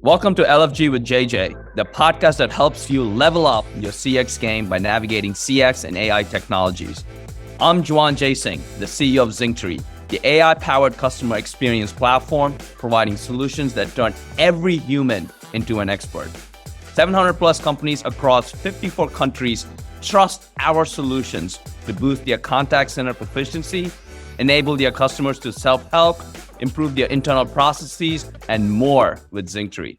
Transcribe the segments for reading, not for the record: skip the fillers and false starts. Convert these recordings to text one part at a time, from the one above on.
Welcome to LFG with JJ, the podcast that helps you level up your CX game by navigating CX and AI technologies. I'm Juan the CEO of Zingtree, the AI-powered customer experience platform providing solutions that turn every human into an expert. 700 plus companies across 54 countries trust our solutions to boost their contact center proficiency, enable their customers to self-help, improve their internal processes, and more with Zingtree.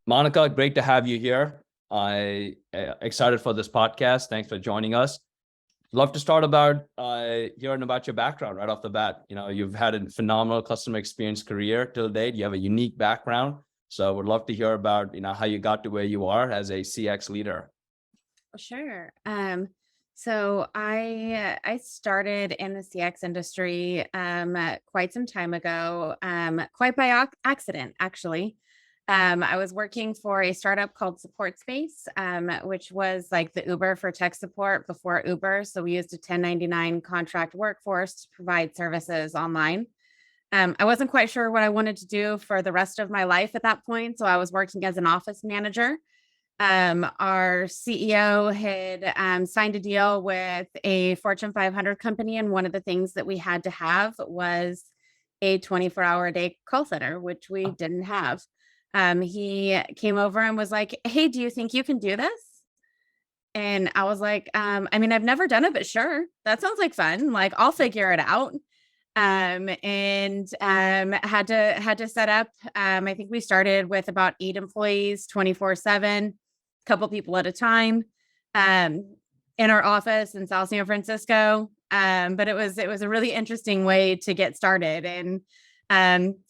Monika, great to have you here. I'm excited for this podcast. Thanks for joining us. Love to start about hearing about your background right off the bat. You know, you've had a phenomenal customer experience career till date. You have a unique background. So would love to hear about, how you got to where you are as a CX leader. Sure. So I started in the CX industry quite some time ago, quite by accident, actually. I was working for a startup called Support Space, which was like the Uber for tech support before Uber. So we used a 1099 contract workforce to provide services online. I wasn't quite sure what I wanted to do for the rest of my life at that point. So I was working as an office manager. Our CEO had signed a deal with a Fortune 500 company. And one of the things that we had to have was a 24-hour-a-day call center, which we didn't have. He came over and was like, "Hey, do you think you can do this?" And I was like, I've never done it, but sure. That sounds like fun. Like, I'll figure it out. Had to set up. I think we started with about 8 employees, 24/7, couple people at a time, in our office in South San Francisco. But it was a really interesting way to get started, and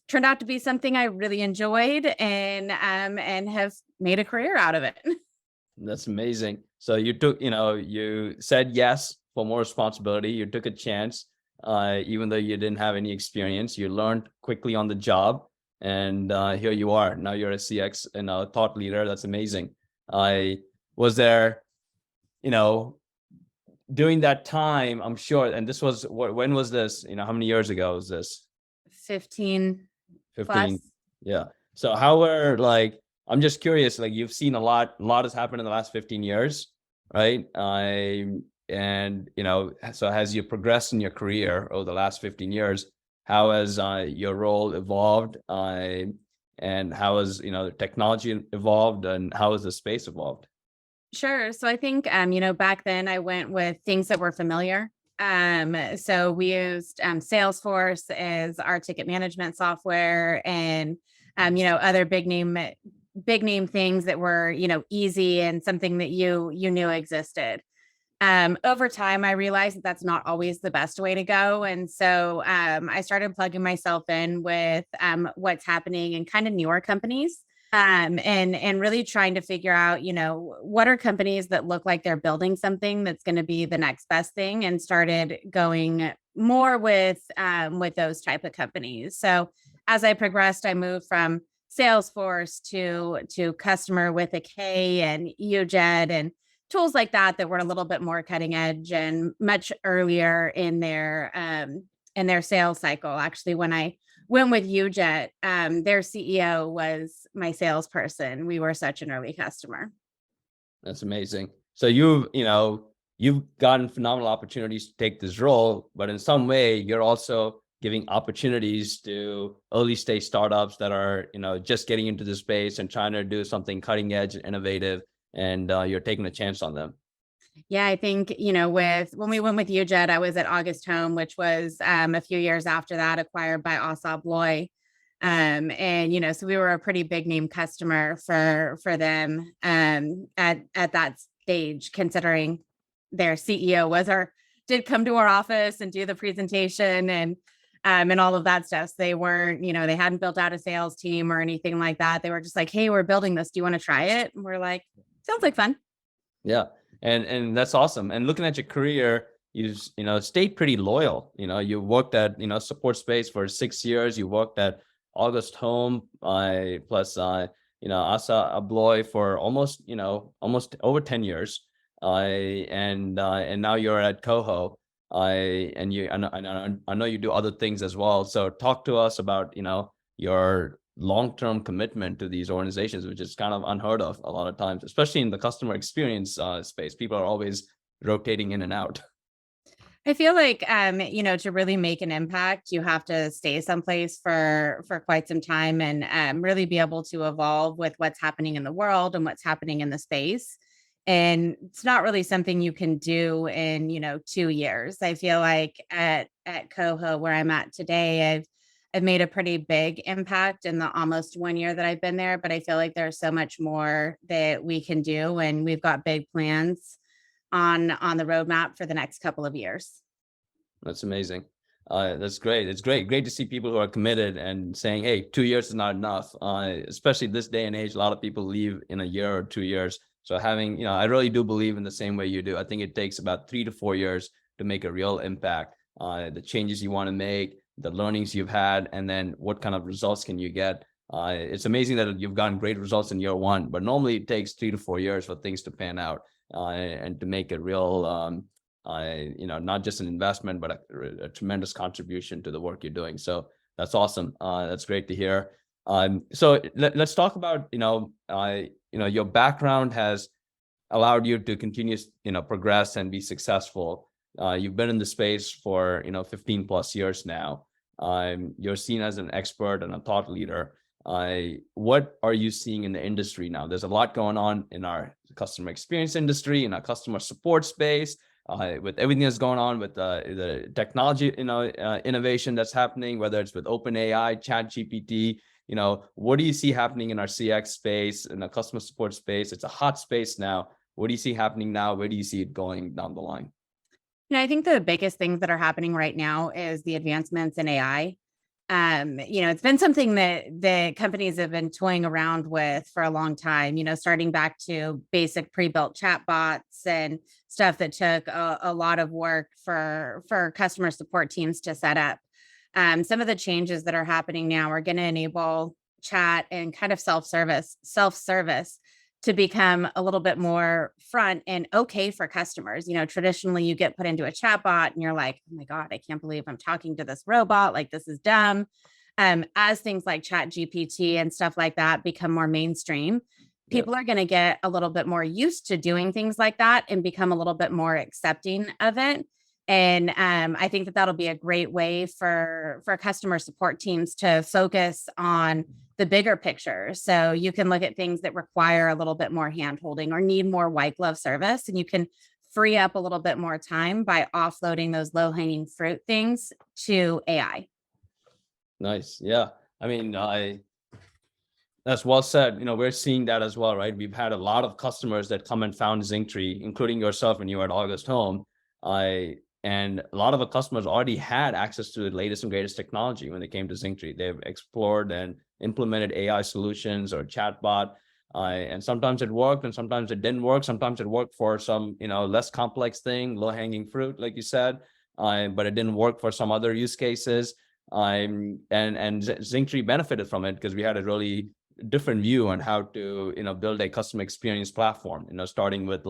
turned out to be something I really enjoyed, and have made a career out of it. That's amazing. So you took, you said yes for more responsibility. You took a chance, even though you didn't have any experience. You learned quickly on the job, and here you are. Now you're a CX and a thought leader. That's amazing. I was there, during that time, I'm sure. And this was when was this? How many years ago was this? 15 15. plus. Yeah. So I'm just curious, you've seen a lot has happened in the last 15 years, right? So as you progressed in your career over the last 15 years, how has your role evolved? And how has, the technology evolved, and how has the space evolved? Sure. So I think, back then I went with things that were familiar. So we used Salesforce as our ticket management software, and other big name things that were easy and something that you knew existed. Over time, I realized that that's not always the best way to go, and so I started plugging myself in with what's happening in kind of newer companies. And really trying to figure out, what are companies that look like they're building something that's going to be the next best thing, and started going more with those type of companies. So as I progressed, I moved from Salesforce to customer with a K and UJET and tools like that were a little bit more cutting edge and much earlier in their sales cycle. Actually, when I went with UJET, their CEO was my salesperson. We were such an early customer. That's amazing. So you've gotten phenomenal opportunities to take this role, but in some way you're also giving opportunities to early stage startups that are, just getting into the space and trying to do something cutting edge and innovative, and you're taking a chance on them. Yeah, I think, when we went with UJET, I was at August Home, which was a few years after that acquired by Assa Abloy. So we were a pretty big name customer for them at that stage, considering their CEO did come to our office and do the presentation and all of that stuff. So they weren't, they hadn't built out a sales team or anything like that. They were just like, "Hey, we're building this. Do you want to try it?" And we're like, "Sounds like fun." Yeah. And that's awesome. And looking at your career, you've, stayed pretty loyal. You worked at, Support Space for 6 years. You worked at August Home, plus, Assa Abloy for almost over 10 years. And now you're at KOHO. I know you do other things as well. So talk to us about, your long-term commitment to these organizations, which is kind of unheard of a lot of times, especially in the customer experience space. People are always rotating in and out. I feel like, to really make an impact, you have to stay someplace for quite some time and really be able to evolve with what's happening in the world and what's happening in the space. And it's not really something you can do in 2 years. I feel like at KOHO, where I'm at today, I've made a pretty big impact in the almost 1 year that I've been there. But I feel like there's so much more that we can do, and we've got big plans on the roadmap for the next couple of years. That's amazing. That's great. It's great to see people who are committed and saying, hey, 2 years is not enough. Especially this day and age, a lot of people leave in a year or 2 years. So having, I really do believe in the same way you do. I think it takes about 3 to 4 years to make a real impact. The changes you want to make, the learnings you've had, and then what kind of results can you get. It's amazing that you've gotten great results in year one, but normally it takes 3 to 4 years for things to pan out and to make a real not just an investment, but a tremendous contribution to the work you're doing. So that's awesome. That's great to hear. So let's talk about, your background has allowed you to continue, progress and be successful. You've been in the space for, 15 plus years now. You're seen as an expert and a thought leader. What are you seeing in the industry now? There's a lot going on in our customer experience industry, in our customer support space, with everything that's going on with the technology, innovation that's happening, whether it's with OpenAI, ChatGPT. What do you see happening in our CX space, in the customer support space? It's a hot space now. What do you see happening now? Where do you see it going down the line? I think the biggest things that are happening right now is the advancements in AI. It's been something that the companies have been toying around with for a long time, starting back to basic pre-built chatbots and stuff that took a lot of work for customer support teams to set up. Some of the changes that are happening now are going to enable chat and kind of self-service to become a little bit more front and okay for customers. Traditionally you get put into a chatbot and you're like, oh my God, I can't believe I'm talking to this robot. Like, this is dumb. As things like ChatGPT and stuff like that become more mainstream, people are going to get a little bit more used to doing things like that and become a little bit more accepting of it. And I think that that'll be a great way for customer support teams to focus on the bigger picture. So you can look at things that require a little bit more handholding or need more white glove service, and you can free up a little bit more time by offloading those low-hanging fruit things to AI. Nice. Yeah. I mean, that's well said. We're seeing that as well, right? We've had a lot of customers that come and found Zingtree, including yourself when you were at August Home. And a lot of the customers already had access to the latest and greatest technology when they came to Zingtree. They've explored and implemented AI solutions or chatbot. And sometimes it worked and sometimes it didn't work. Sometimes it worked for some, less complex thing, low-hanging fruit, like you said, but it didn't work for some other use cases. And Zingtree benefited from it because we had a really different view on how to, build a customer experience platform, starting with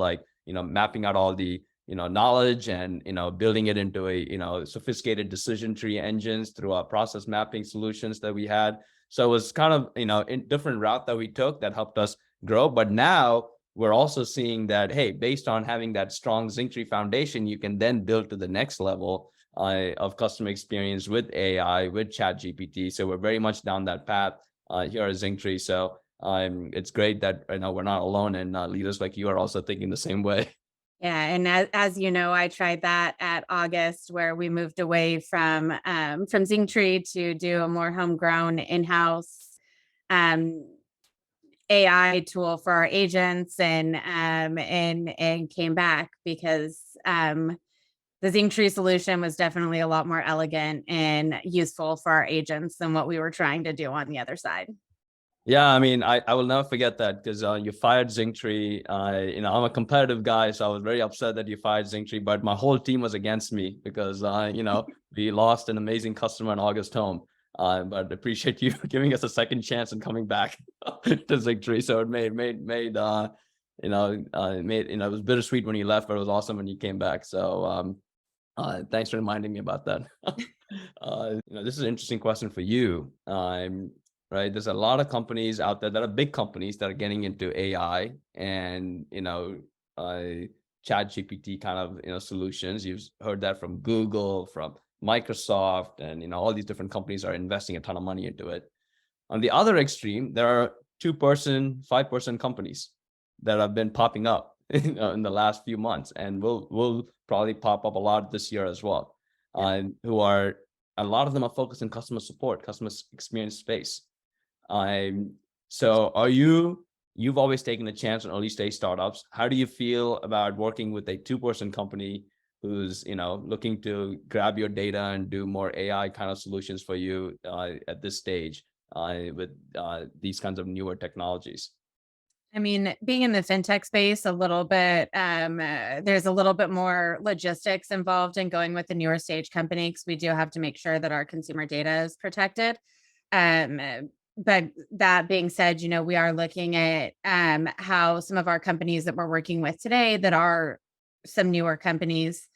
mapping out all the knowledge and, building it into a, sophisticated decision tree engines through our process mapping solutions that we had. So it was kind of, a different route that we took that helped us grow. But now we're also seeing that, hey, based on having that strong Zingtree foundation, you can then build to the next level of customer experience with AI, with ChatGPT. So we're very much down that path here at Zingtree. So it's great that we're not alone, and leaders like you are also thinking the same way. Yeah, and as you know, I tried that at August, where we moved away from Zingtree to do a more homegrown in-house AI tool for our agents, and came back because the Zingtree solution was definitely a lot more elegant and useful for our agents than what we were trying to do on the other side. Yeah, I mean, I will never forget that because you fired Zingtree. I'm a competitive guy, so I was very upset that you fired Zingtree, but my whole team was against me because, we lost an amazing customer in August Home. But appreciate you giving us a second chance and coming back to Zingtree. So it was bittersweet when you left, but it was awesome when you came back. So thanks for reminding me about that. This is an interesting question for you. right? There's a lot of companies out there that are big companies that are getting into AI and, ChatGPT kind of, solutions. You've heard that from Google, from Microsoft, and, all these different companies are investing a ton of money into it. On the other extreme, there are 2-person, 5-person companies that have been popping up in the last few months, and will probably pop up a lot this year as well. Who are A lot of them are focused on customer support, customer experience space. So you've always taken a chance on early stage startups. How do you feel about working with a 2-person company who's, looking to grab your data and do more AI kind of solutions for you at this stage with these kinds of newer technologies? I mean, being in the fintech space a little bit, there's a little bit more logistics involved in going with the newer stage company because we do have to make sure that our consumer data is protected. Um, but that being said, we are looking at how some of our companies that we're working with today that are some newer companies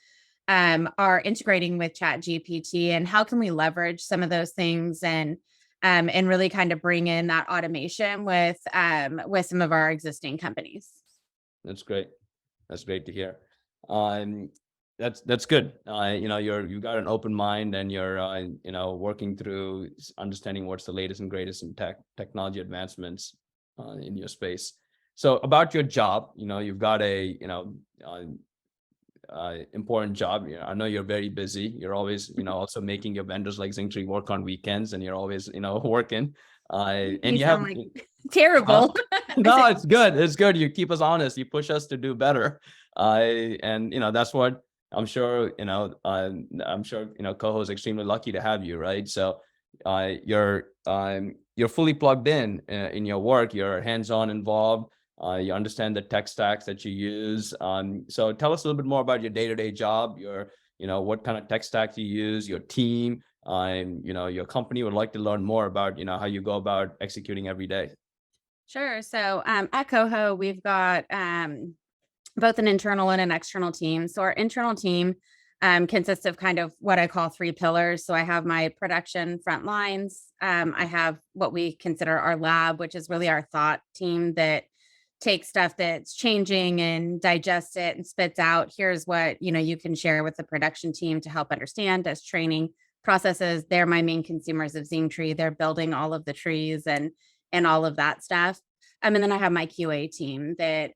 are integrating with ChatGPT, and how can we leverage some of those things and really kind of bring in that automation with some of our existing companies. That's great. That's great to hear. Um, that's good. You've got an open mind, and you're working through understanding what's the latest and greatest in technology advancements in your space. So about your job, you've got a important job. I know you're very busy. You're always also making your vendors like Zingtree work on weekends, and you're always working. And You you sound have like terrible. no, it's good. It's good. You keep us honest. You push us to do better. And that's what I'm sure. I'm sure KOHO is extremely lucky to have you, right? So you're fully plugged in your work. You're hands-on involved. You understand the tech stacks that you use. So tell us a little bit more about your day-to-day job. What kind of tech stacks you use, your team. Your company. Would like to learn more about how you go about executing every day. Sure. So at KOHO, we've got both an internal and an external team. So our internal team consists of kind of what I call 3 pillars. So I have my production front lines. I have what we consider our lab, which is really our thought team that takes stuff that's changing and digests it and spits out. Here's what you can share with the production team to help understand as training processes. They're my main consumers of Zingtree. They're building all of the trees and all of that stuff. And then I have my QA team that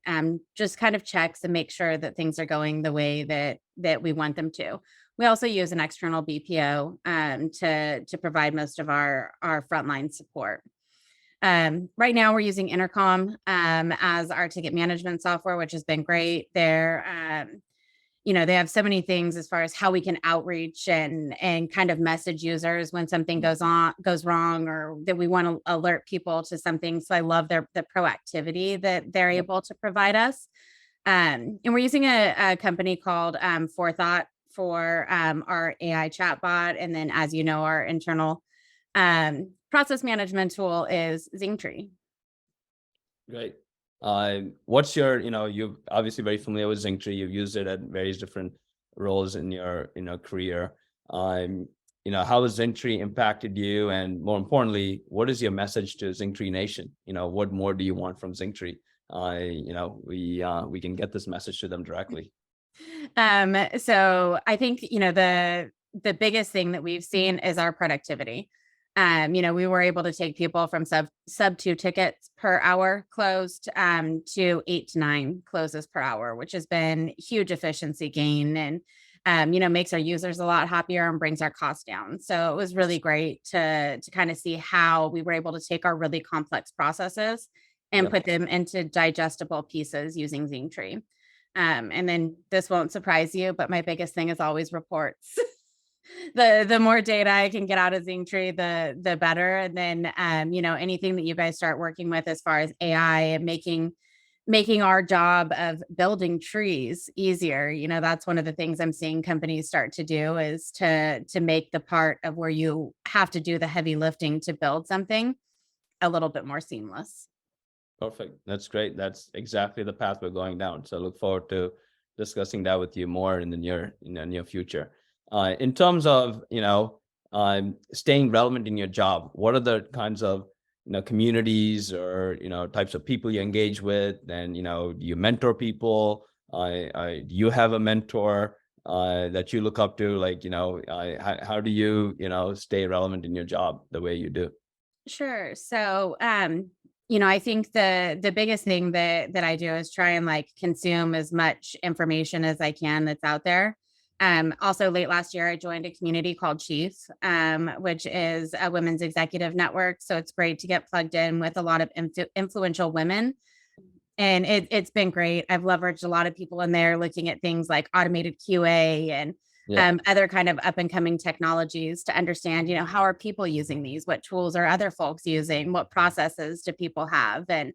just kind of checks and makes sure that things are going the way that we want them to. We also use an external BPO to provide most of our frontline support. Right now, we're using Intercom as our ticket management software, which has been great. They have so many things as far as how we can outreach and kind of message users when something goes wrong, or that we want to alert people to something. So I love the proactivity that they're able to provide us. And we're using a company called Forethought for our AI chatbot. And then, as you know, our internal process management tool is Zingtree. Great. What's you're obviously very familiar with Zingtree. You've used it at various different roles in your career. How has Zingtree impacted you, and more importantly, what is your message to Zingtree Nation? What more do you want from Zingtree? We can get this message to them directly. So I think the biggest thing that we've seen is our productivity. We were able to take people from sub 2 tickets per hour closed to 8 to 9 closes per hour, which has been huge efficiency gain, and makes our users a lot happier and brings our costs down. So it was really great to kind of see how we were able to take our really complex processes and put them into digestible pieces using Zingtree. And then this won't surprise you, but my biggest thing is always reports. The more data I can get out of Zingtree, the better. And then, anything that you guys start working with as far as AI and making our job of building trees easier. That's one of the things I'm seeing companies start to do, is to make the part of where you have to do the heavy lifting to build something a little bit more seamless. Perfect. That's great. That's exactly the path we're going down. So I look forward to discussing that with you more in the near future. In terms of staying relevant in your job, what are the kinds of communities or, types of people you engage with? And, you mentor people. You have a mentor that you look up to? Like, how do you, stay relevant in your job the way you do? Sure. So, I think the biggest thing that I do is try and like consume as much information as I can that's out there. Also late last year, I joined a community called Chief, which is a women's executive network. So it's great to get plugged in with a lot of influential women. And it's been great. I've leveraged a lot of people in there looking at things like automated QA and Yeah. other kind of up and coming technologies to understand, how are people using these? What tools are other folks using? What processes do people have? And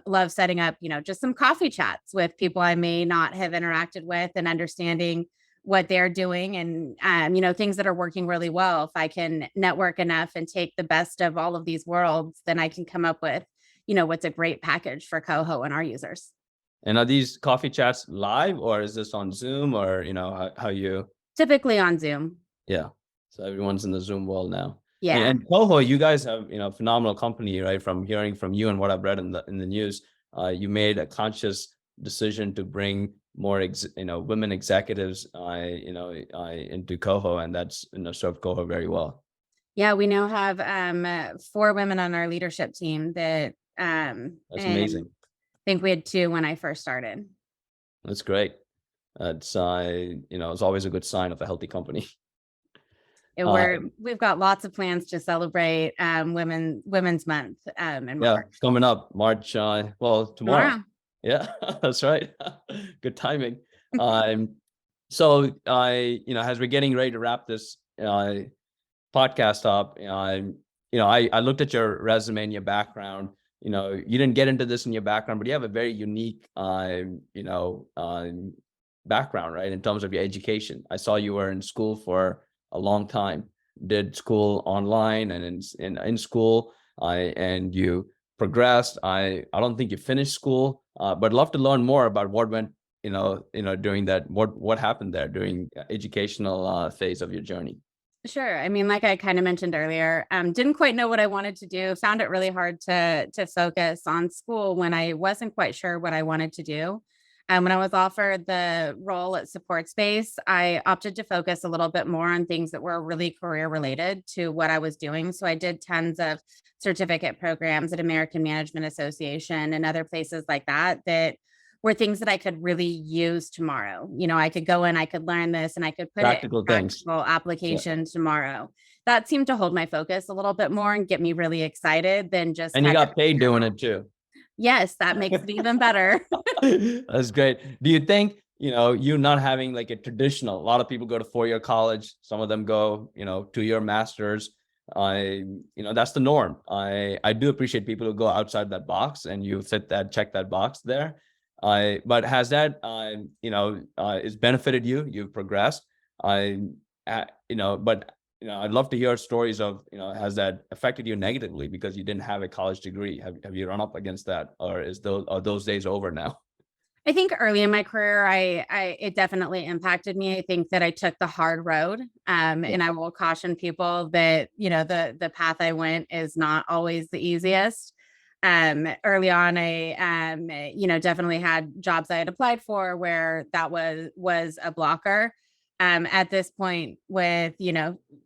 love setting up, just some coffee chats with people I may not have interacted with and understanding what they're doing and, things that are working really well. If I can network enough and take the best of all of these worlds, then I can come up with, what's a great package for KOHO and our users. And are these coffee chats live, or is this on Zoom, or, how you? Typically on Zoom. Yeah. So everyone's in the Zoom world now. Yeah. And KOHO, you guys have, phenomenal company, right? From hearing from you and what I've read in the news, you made a conscious decision to bring more, women executives, into KOHO, and that's, served KOHO very well. Yeah, we now have 4 women on our leadership team that That's amazing. I think we had 2 when I first started. That's great. It's it's always a good sign of a healthy company. We've got lots of plans to celebrate Women's Month in Yeah, March. it's coming up March. Well, tomorrow. Yeah, that's right. Good timing. So as we're getting ready to wrap this podcast up, I looked at your resume and your background. You didn't get into this in your background, but you have a very unique, background, right? In terms of your education. I saw you were in school for a long time, did school online and in school, and you progressed. I don't think you finished school, but I'd love to learn more about what went, during that, what happened there during educational phase of your journey. Sure. I mean, like I kind of mentioned earlier, didn't quite know what I wanted to do. Found it really hard to focus on school when I wasn't quite sure what I wanted to do. When I was offered the role at Support Space, I opted to focus a little bit more on things that were really career related to what I was doing. So I did tons of certificate programs at American Management Association and other places like that were things that I could really use tomorrow. I could go in, I could learn this, and I could put Practical it in things. practical application tomorrow. That seemed to hold my focus a little bit more and get me really excited than just. And you got paid doing it too. Yes, that makes it even better. That's great. Do you think, you not having like a traditional, a lot of people go to 4-year college, some of them go, 2-year masters. That's the norm. I do appreciate people who go outside that box and you check that box there. But has that, it's benefited you? You've progressed. But I'd love to hear stories of, has that affected you negatively because you didn't have a college degree? Have you run up against that, or are those days over now? I think early in my career, it definitely impacted me. I think that I took the hard road, and I will caution people that the path I went is not always the easiest. Early on, I definitely had jobs I had applied for where that was a blocker. At this point, with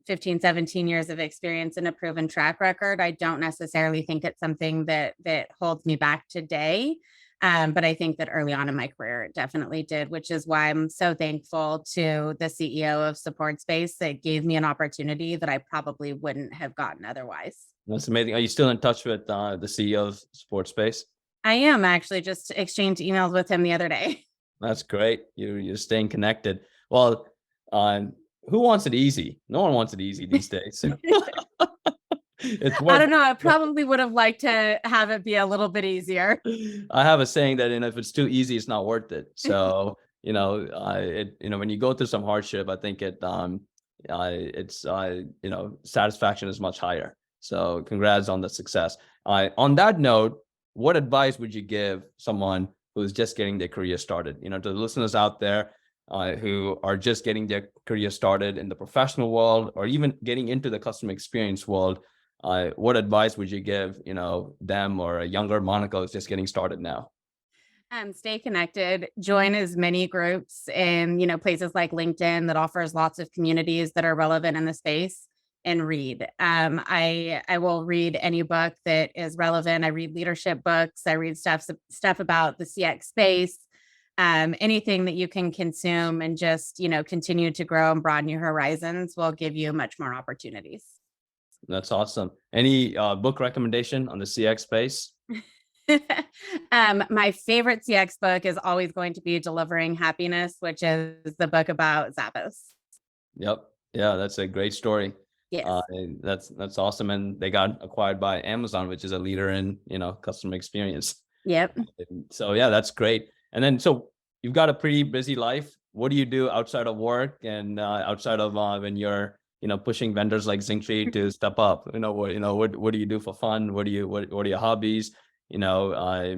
15, 17 years of experience and a proven track record, I don't necessarily think it's something that holds me back today. But I think that early on in my career, it definitely did, which is why I'm so thankful to the CEO of Support Space that gave me an opportunity that I probably wouldn't have gotten otherwise. That's amazing. Are you still in touch with the CEO of Support Space? I am actually, just exchanged emails with him the other day. That's great. You're staying connected. Well, who wants it easy? No one wants it easy these days. I don't know. I probably would have liked to have it be a little bit easier. I have a saying that if it's too easy, it's not worth it. So when you go through some hardship, I think satisfaction is much higher. So congrats on the success. On that note, what advice would you give someone who's just getting their career started? To the listeners out there who are just getting their career started in the professional world or even getting into the customer experience world. What advice would you give, them or a younger Monica who's just getting started now? Stay connected, join as many groups in, places like LinkedIn that offers lots of communities that are relevant in the space, and read. I will read any book that is relevant. I read leadership books. I read stuff about the CX space. Anything that you can consume and just, continue to grow and broaden your horizons will give you much more opportunities. That's awesome. Any book recommendation on the CX space? My favorite CX book is always going to be Delivering Happiness, which is the book about Zappos. Yep. Yeah, that's a great story. Yes. And that's awesome. And they got acquired by Amazon, which is a leader in, customer experience. Yep. So yeah, that's great. And then, so you've got a pretty busy life. What do you do outside of work and outside of when you're, pushing vendors like Zinctree to step up? What do you do for fun? What are your hobbies? I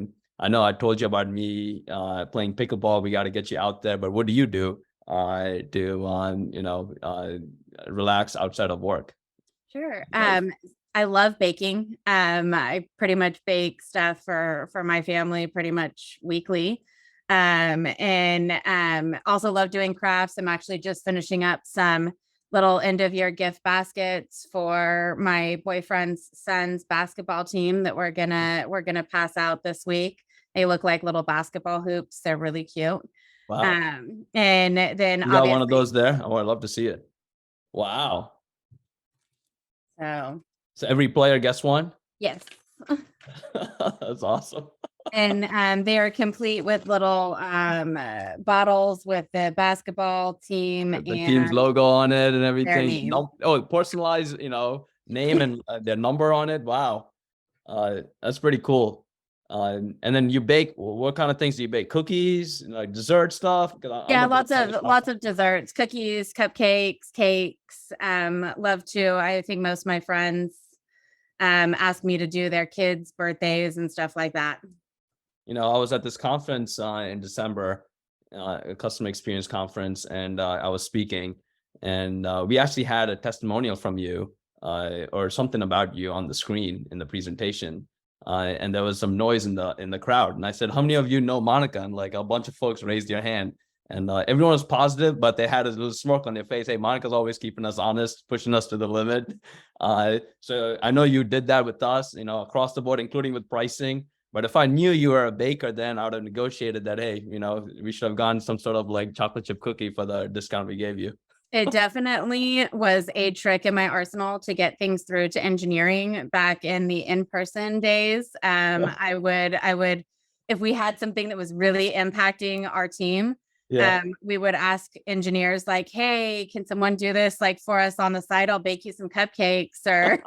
know I told you about me playing pickleball. We got to get you out there. But what do you do relax outside of work? Sure. I love baking. I pretty much bake stuff for my family pretty much weekly. And also love doing crafts. I'm actually just finishing up some little end of year gift baskets for my boyfriend's son's basketball team that we're gonna pass out this week. They look like little basketball hoops. They're really cute. Wow. And then You got one of obviously, those there? Oh, I'd love to see it. Wow. so So every player gets one? yes. That's awesome. And they are complete with little bottles with the basketball team The team's and logo on it and their everything. name. Personalized, name and their number on it. Wow. That's pretty cool. And then you bake. What kind of things do you bake? Cookies, like dessert stuff? Yeah, lots of desserts, cookies, cupcakes, cakes. Love to. I think most of my friends ask me to do their kids' birthdays and stuff like that. I was at this conference in December, a customer experience conference, and I was speaking, and we actually had a testimonial from you or something about you on the screen in the presentation. And there was some noise in the crowd, and I said, "How many of you know Monika?" And like a bunch of folks raised their hand, and everyone was positive, but they had a little smirk on their face. Hey, Monika's always keeping us honest, pushing us to the limit. So I know you did that with us, across the board, including with pricing. But if I knew you were a baker, then I would have negotiated that, hey, we should have gotten some sort of like chocolate chip cookie for the discount we gave you. It definitely was a trick in my arsenal to get things through to engineering back in the in-person days. Yeah. I would, if we had something that was really impacting our team, Yeah. we would ask engineers like, "Hey, can someone do this like for us on the side? I'll bake you some cupcakes." Or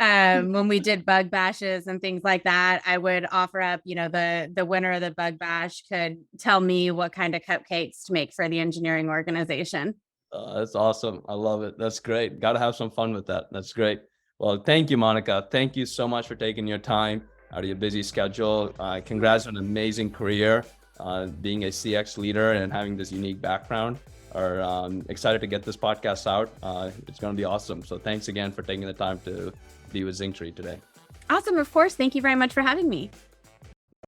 when we did bug bashes and things like that, I would offer up, the winner of the bug bash could tell me what kind of cupcakes to make for the engineering organization. That's awesome. I love it. That's great. Got to have some fun with that. That's great. Well, thank you, Monika. Thank you so much for taking your time out of your busy schedule. Congrats on an amazing career, being a CX leader and having this unique background. Are excited to get this podcast out. It's going to be awesome. So thanks again for taking the time to be with Zinctree today. Awesome. Of course. Thank you very much for having me.